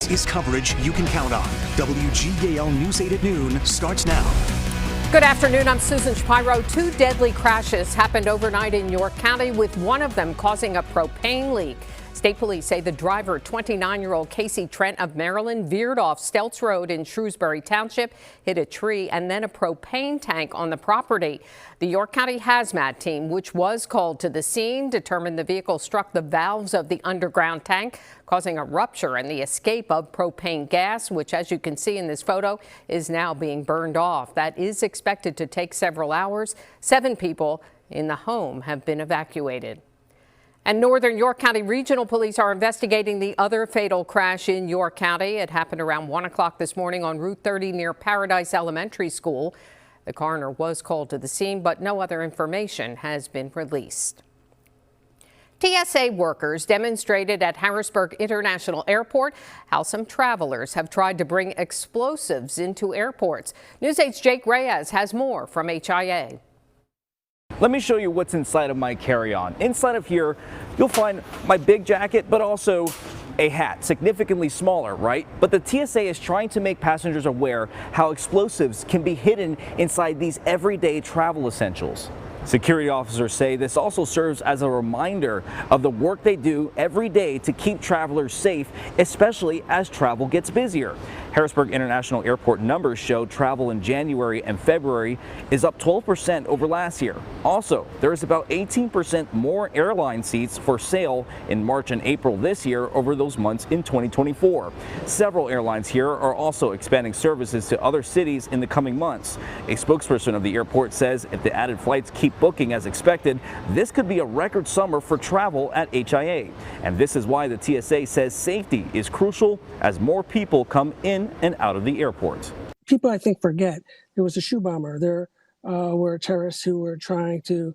This is coverage you can count on. WGAL News 8 at noon starts now. Good afternoon. I'm Susan Shapiro. Two deadly crashes happened overnight in York County, with one of them causing a propane leak. State police say the driver, 29-year-old Casey Trent of Maryland, veered off Stelz Road in Shrewsbury Township, hit a tree, and then a propane tank on the property. The York County Hazmat team, which was called to the scene, determined the vehicle struck the valves of the underground tank, causing a rupture and the escape of propane gas, which, as you can see in this photo, is now being burned off. That is expected to take several hours. 7 people in the home have been evacuated. And Northern York County Regional Police are investigating the other fatal crash in York County. It happened around 1 o'clock this morning on Route 30 near Paradise Elementary School. The coroner was called to the scene, but no other information has been released. TSA workers demonstrated at Harrisburg International Airport how some travelers have tried to bring explosives into airports. News 8's Jake Reyes has more from HIA. Let me show you what's inside of my carry-on. Inside of here, you'll find my big jacket, but also a hat, significantly smaller, right? But the TSA is trying to make passengers aware how explosives can be hidden inside these everyday travel essentials. Security officers say this also serves as a reminder of the work they do every day to keep travelers safe, especially as travel gets busier. Harrisburg International Airport numbers show travel in January and February is up 12% over last year. Also, there is about 18% more airline seats for sale in March and April this year over those months in 2024. Several airlines here are also expanding services to other cities in the coming months. A spokesperson of the airport says if the added flights keep booking as expected, this could be a record summer for travel at HIA. And this is why the TSA says safety is crucial as more people come in and out of the airport. People, I think, forget there was a shoe bomber. There were terrorists who were trying to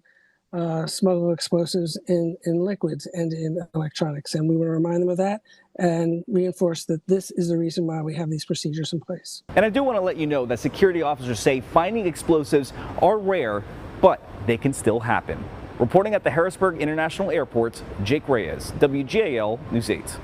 smuggle explosives in liquids and in electronics. And we want to remind them of that and reinforce that this is the reason why we have these procedures in place. And I do want to let you know that security officers say finding explosives are rare, but they can still happen. Reporting at the Harrisburg International Airport, Jake Reyes, WGAL News 8.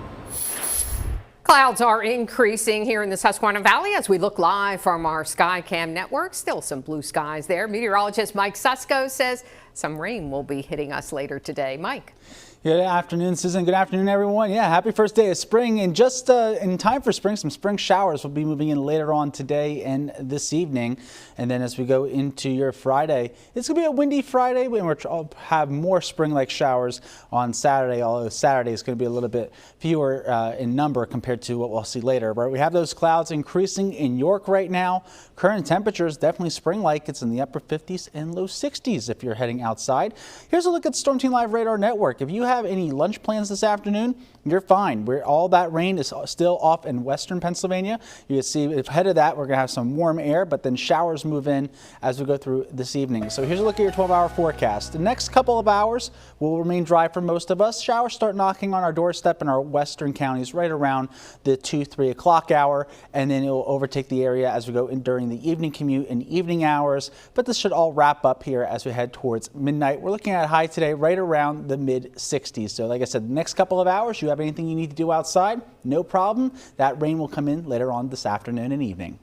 Clouds are increasing here in the Susquehanna Valley as we look live from our Skycam network. Still some blue skies there. Meteorologist Mike Susko says some rain will be hitting us later today. Mike. Good afternoon, Susan. Good afternoon, everyone. Yeah, happy first day of spring. And just in time for spring, some spring showers will be moving in later on today and this evening. And then as we go into your Friday, it's going to be a windy Friday. We'll have more spring-like showers on Saturday, although Saturday is going to be a little bit fewer in number compared to what we'll see later. But we have those clouds increasing in York right now. Current temperatures definitely spring-like. It's in the upper 50s and low 60s if you're heading outside. Here's a look at Storm Team Live Radar Network. If you have any lunch plans this afternoon, you're fine. All that rain is still off in western Pennsylvania. You can see ahead of that, we're going to have some warm air, but then showers move in as we go through this evening. So here's a look at your 12-hour forecast. The next couple of hours will remain dry for most of us. Showers start knocking on our doorstep in our western counties right around the 2-3 o'clock hour, and then it will overtake the area as we go in during the evening commute and evening hours. But this should all wrap up here as we head towards midnight. We're looking at a high today right around the mid-60s. So like I said, the next couple of hours, you have anything you need to do outside, no problem. That rain will come in later on this afternoon and evening.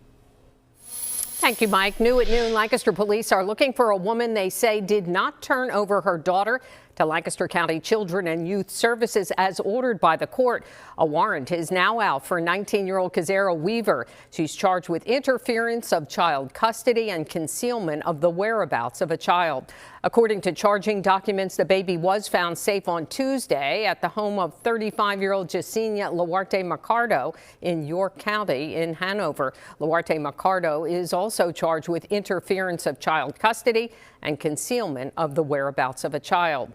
Thank you, Mike. New at noon, Lancaster police are looking for a woman they say did not turn over her daughter to Lancaster County Children and Youth Services as ordered by the court. A warrant is now out for 19-year-old Kazera Weaver. She's charged with interference of child custody and concealment of the whereabouts of a child. According to charging documents, the baby was found safe on Tuesday at the home of 35-year-old Jasenia Luarte Macardo in York County in Hanover. Luarte Macardo is also charged with interference of child custody and concealment of the whereabouts of a child.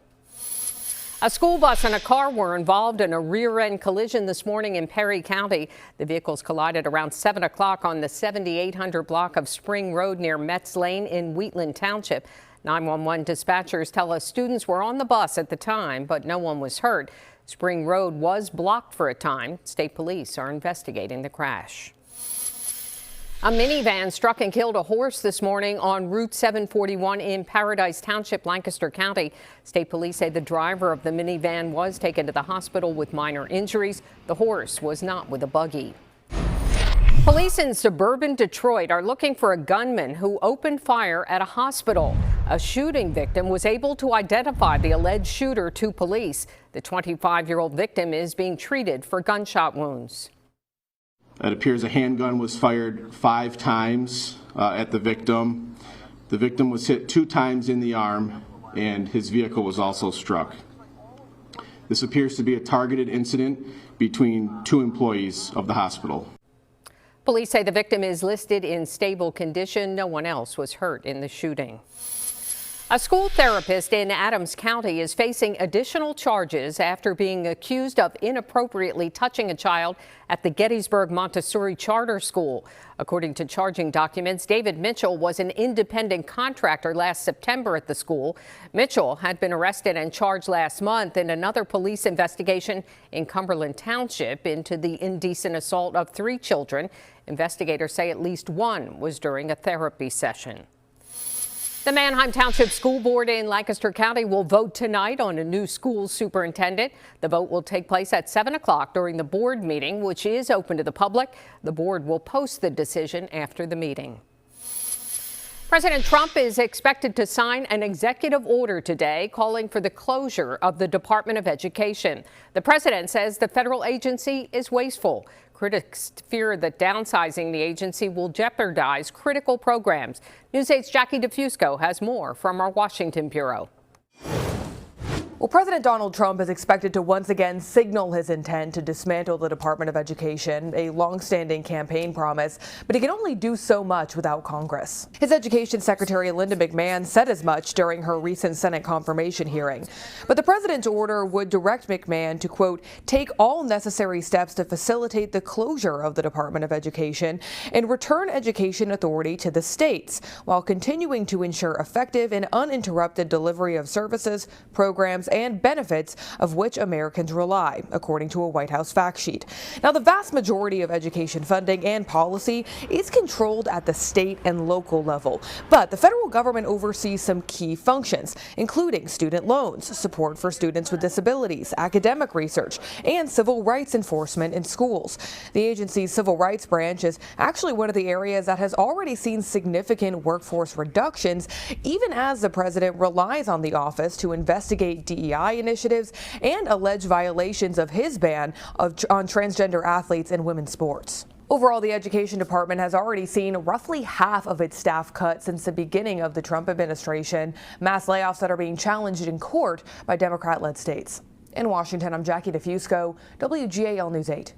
A school bus and a car were involved in a rear-end collision this morning in Perry County. The vehicles collided around 7 o'clock on the 7800 block of Spring Road near Metz Lane in Wheatland Township. 911 dispatchers tell us students were on the bus at the time, but no one was hurt. Spring Road was blocked for a time. State police are investigating the crash. A minivan struck and killed a horse this morning on Route 741 in Paradise Township, Lancaster County. State police say the driver of the minivan was taken to the hospital with minor injuries. The horse was not with a buggy. Police in suburban Detroit are looking for a gunman who opened fire at a hospital. A shooting victim was able to identify the alleged shooter to police. The 25-year-old victim is being treated for gunshot wounds. It appears a handgun was fired 5 times at the victim. The victim was hit 2 times in the arm, and his vehicle was also struck. This appears to be a targeted incident between 2 employees of the hospital. Police say the victim is listed in stable condition. No one else was hurt in the shooting. A school therapist in Adams County is facing additional charges after being accused of inappropriately touching a child at the Gettysburg Montessori Charter School. According to charging documents, David Mitchell was an independent contractor last September at the school. Mitchell had been arrested and charged last month in another police investigation in Cumberland Township into the indecent assault of 3 children. Investigators say at least one was during a therapy session. The Manheim Township School Board in Lancaster County will vote tonight on a new school superintendent. The vote will take place at 7 o'clock during the board meeting, which is open to the public. The board will post the decision after the meeting. President Trump is expected to sign an executive order today calling for the closure of the Department of Education. The president says the federal agency is wasteful. Critics fear that downsizing the agency will jeopardize critical programs. News 8's Jackie DeFusco has more from our Washington bureau. Well, President Donald Trump is expected to once again signal his intent to dismantle the Department of Education, a longstanding campaign promise, but he can only do so much without Congress. His Education Secretary Linda McMahon said as much during her recent Senate confirmation hearing. But the president's order would direct McMahon to, quote, take all necessary steps to facilitate the closure of the Department of Education and return education authority to the states, while continuing to ensure effective and uninterrupted delivery of services, programs, and benefits of which Americans rely, according to a White House fact sheet. Now, the vast majority of education funding and policy is controlled at the state and local level, but the federal government oversees some key functions, including student loans, support for students with disabilities, academic research, and civil rights enforcement in schools. The agency's civil rights branch is actually one of the areas that has already seen significant workforce reductions, even as the president relies on the office to investigate DEI initiatives and alleged violations of his ban on transgender athletes in women's sports. Overall, the Education Department has already seen roughly half of its staff cut since the beginning of the Trump administration, mass layoffs that are being challenged in court by Democrat-led states. In Washington, I'm Jackie DeFusco, WGAL News 8.